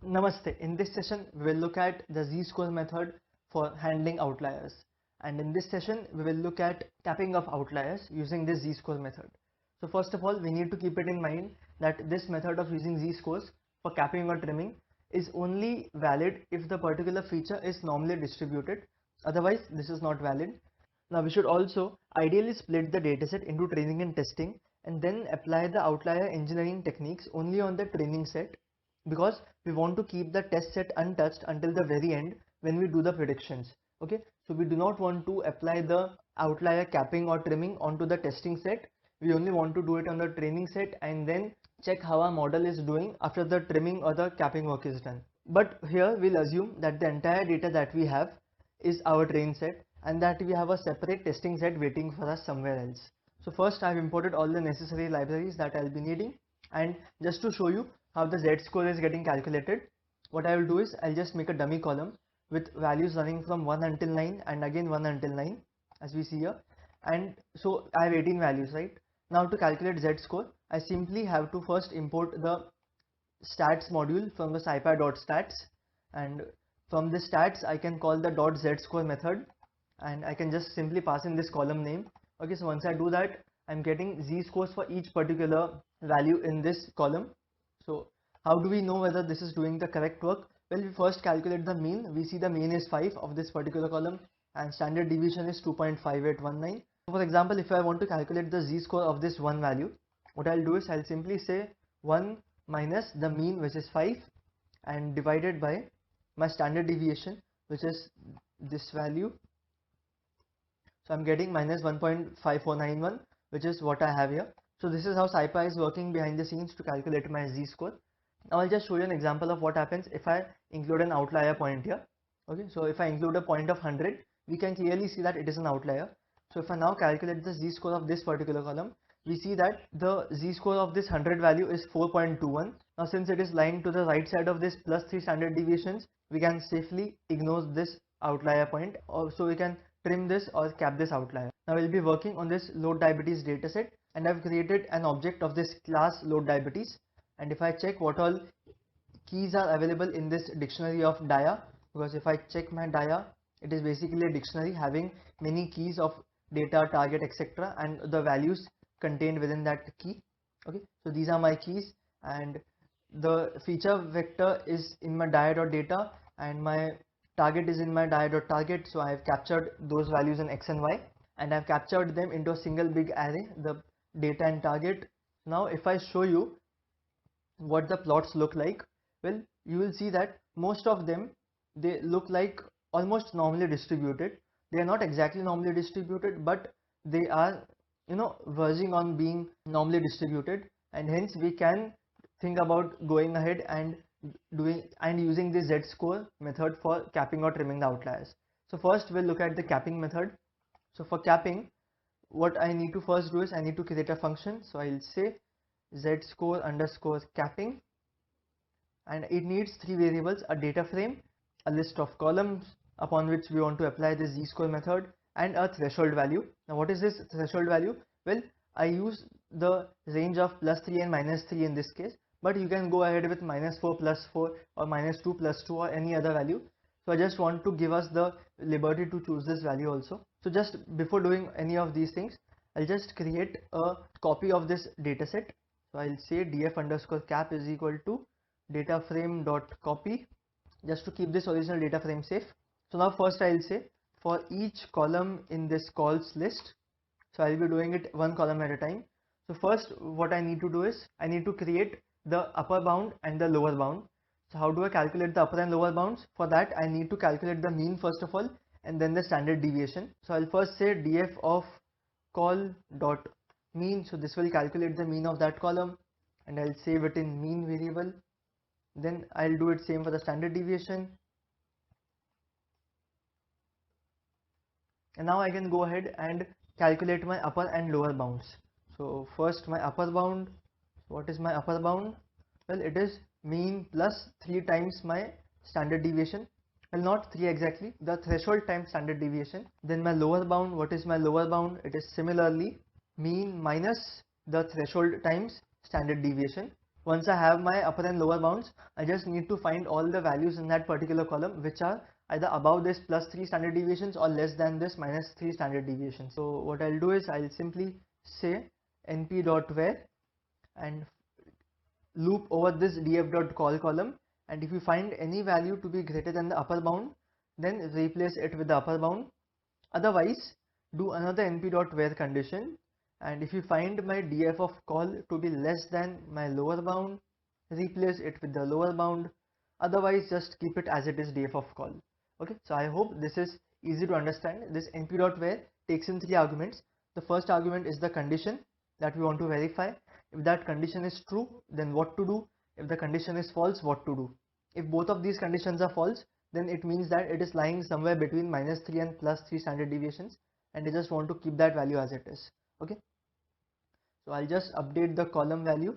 Namaste. In this session, we will look at the z-score method for handling outliers. And in this session, we will look at capping of outliers using this z-score method. So first of all, we need to keep it in mind that this method of using z-scores for capping or trimming is only valid if the particular feature is normally distributed. Otherwise, this is not valid. Now we should also ideally split the dataset into training and testing and then apply the outlier engineering techniques only on the training set, because we want to keep the test set untouched until the very end when we do the predictions. Okay, so we do not want to apply the outlier capping or trimming onto the testing set. We only want to do it on the training set and then check how our model is doing after the trimming or the capping work is done. But here we'll assume that the entire data that we have is our train set and that we have a separate testing set waiting for us somewhere else. So first I've imported all the necessary libraries that I'll be needing, and just to show you how the z-score is getting calculated, what I will do is I'll just make a dummy column with values running from 1 until 9 and again 1 until 9 as we see here. And so I have 18 values, right? Now to calculate z-score, I simply have to first import the stats module from the scipy.stats, and from the stats I can call the .z-score method and I can just simply pass in this column name. Okay, so once I do that, I'm getting z-scores for each particular value in this column. So how do we know whether this is doing the correct work? Well, we first calculate the mean. We see the mean is 5 of this particular column and standard deviation is 2.5819. So for example, if I want to calculate the z-score of this one value, what I'll do is I'll simply say 1 minus the mean, which is 5, and divided by my standard deviation, which is this value. So I'm getting minus 1.5491, which is what I have here. So this is how Scipy is working behind the scenes to calculate my z-score. Now I'll just show you an example of what happens if I include an outlier point here. Okay, so if I include a point of 100, we can clearly see that it is an outlier. So if I now calculate the z-score of this particular column, we see that the z-score of this 100 value is 4.21. Now since it is lying to the right side of this plus 3 standard deviations, we can safely ignore this outlier point, or so we can trim this or cap this outlier. Now we'll be working on this load diabetes dataset, and I've created an object of this class load diabetes. And if I check what all keys are available in this dictionary of dia, because if I check my dia, it is basically a dictionary having many keys of data, target, etc., and the values contained within that key. Okay, so these are my keys, and the feature vector is in my dia.data and my target is in my dia.target. So I have captured those values in x and y, and I've captured them into a single big array, the data and target. Now if I show you what the plots look like, well, you will see that most of them, they look like almost normally distributed. They are not exactly normally distributed, but they are, verging on being normally distributed, and hence we can think about going ahead and using the z-score method for capping or trimming the outliers. So first we'll look at the capping method. So for capping, what I need to first do is I need to create a function. So I'll say z-score underscore capping, and it needs three variables: a data frame, a list of columns upon which we want to apply the z-score method, and a threshold value. Now what is this threshold value? Well, I use the range of +3 and -3 in this case, but you can go ahead with -4 +4 or -2 +2 or any other value. So I just want to give us the liberty to choose this value also. So just before doing any of these things, I'll just create a copy of this dataset. So I'll say df underscore cap is equal to data frame dot copy, just to keep this original data frame safe. So now first I'll say for each column in this calls list, so I'll be doing it one column at a time. So first what I need to do is I need to create the upper bound and the lower bound. So how do I calculate the upper and lower bounds? For that I need to calculate the mean first of all and then the standard deviation. So I'll first say df of call dot mean, so this will calculate the mean of that column, and I'll save it in mean variable. Then I'll do it same for the standard deviation, and now I can go ahead and calculate my upper and lower bounds. So first my upper bound, what is my upper bound? Well, it is mean plus 3 times my standard deviation. Well, not 3 exactly, the threshold times standard deviation. Then my lower bound, what is my lower bound? It is similarly mean minus the threshold times standard deviation. Once I have my upper and lower bounds, I just need to find all the values in that particular column which are either above this plus 3 standard deviations or less than this minus 3 standard deviations. So what I'll do is I'll simply say np.where and loop over this df.call column, and if you find any value to be greater than the upper bound, then replace it with the upper bound. Otherwise, do another np.where condition, and if you find my df of call to be less than my lower bound, replace it with the lower bound. Otherwise, just keep it as it is, df of call. Okay, so I hope this is easy to understand. This np.where takes in 3 arguments. The first argument is the condition that we want to verify. If that condition is true, then what to do? If the condition is false, what to do? If both of these conditions are false, then it means that it is lying somewhere between minus 3 and plus 3 standard deviations, and I just want to keep that value as it is. Okay, so I'll just update the column value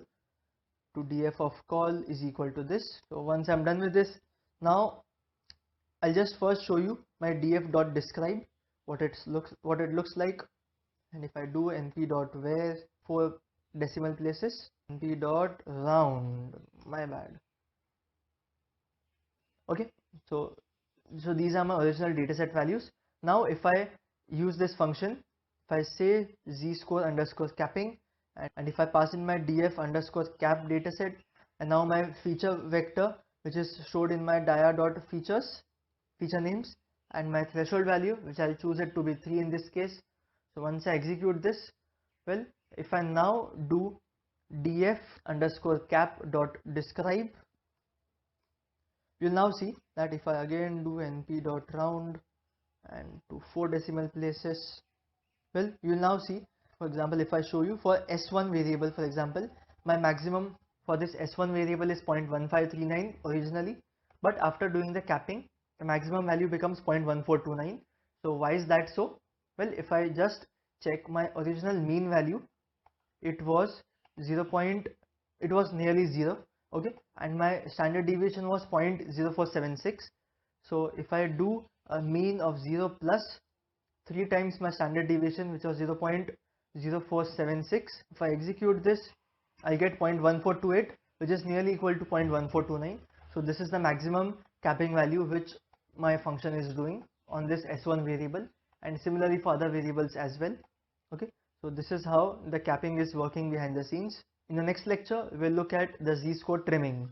to df of call is equal to this. So once I'm done with this, now I'll just first show you my df.describe, what it looks like. And if I do np.where 4 decimal places, np.round, my bad. Okay, so these are my original dataset values. Now if I use this function, if I say z-score underscore capping, and if I pass in my df underscore cap dataset, and now my feature vector which is stored in my dia.features feature names, and my threshold value which I'll choose it to be 3 in this case. So once I execute this, well, if I now do df underscore cap dot describe, you'll now see that if I again do np.round and to 4 decimal places, well, you'll now see, for example, if I show you for s1 variable, for example, my maximum for this s1 variable is 0.1539 originally, but after doing the capping, the maximum value becomes 0.1429. So why is that so? Well, if I just check my original mean value, it was nearly 0. Okay, and my standard deviation was 0.0476. so if I do a mean of 0 plus 3 times my standard deviation, which was 0.0476, if I execute this, I get 0.1428, which is nearly equal to 0.1429. So this is the maximum capping value which my function is doing on this s1 variable, and similarly for other variables as well. Okay, so this is how the capping is working behind the scenes. In the next lecture, we'll look at the z-score trimming.